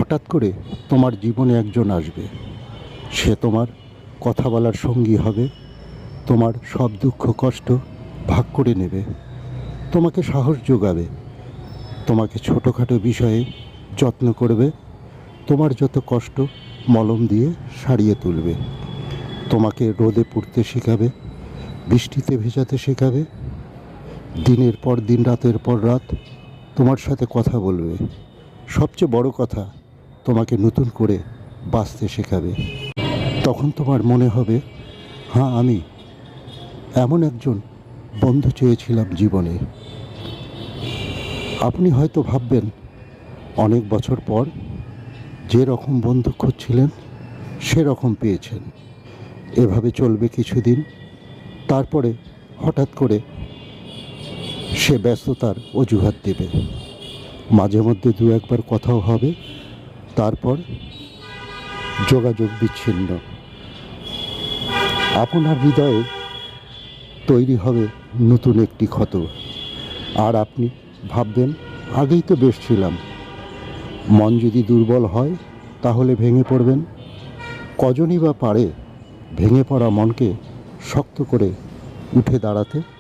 হঠাৎ করে তোমার জীবনে একজন আসবে। সে তোমার কথা বলার সঙ্গী হবে, তোমার সব দুঃখ কষ্ট ভাগ করে নেবে, তোমাকে সাহস যোগাবে, তোমাকে ছোটোখাটো বিষয়ে যত্ন করবে, তোমার যত কষ্ট মলম দিয়ে সারিয়ে তুলবে, তোমাকে রোদে পুড়তে শেখাবে, বৃষ্টিতে ভেজাতে শেখাবে, দিনের পর দিন রাতের পর রাত তোমার সাথে কথা বলবে, সবচেয়ে বড় কথা তোমাকে নতুন করে বাঁচতে শেখাবে। তখন তোমার মনে হবে, হ্যাঁ, আমি এমন একজন বন্ধু চেয়েছিলাম জীবনে। আপনি হয়তো ভাববেন, অনেক বছর পর যে রকম বন্ধু খুঁজছিলেন সেরকম পেয়েছেন। এভাবে চলবে কিছুদিন, তারপরে হঠাৎ করে সে ব্যস্ততার অজুহাত দেবে, মাঝে মধ্যে দু একবার কথাও হবে, তারপর যোগাযোগ বিচ্ছিন্ন। আপনার হৃদয়ে তৈরি হবে নতুন একটি ক্ষত, আর আপনি ভাববেন, আগেই তো বেশ ছিলাম। মন যদি দুর্বল হয় তাহলে ভেঙে পড়বেন। কজনই বা পারে ভেঙে পড়া মনকে শক্ত করে উঠে দাঁড়াতে?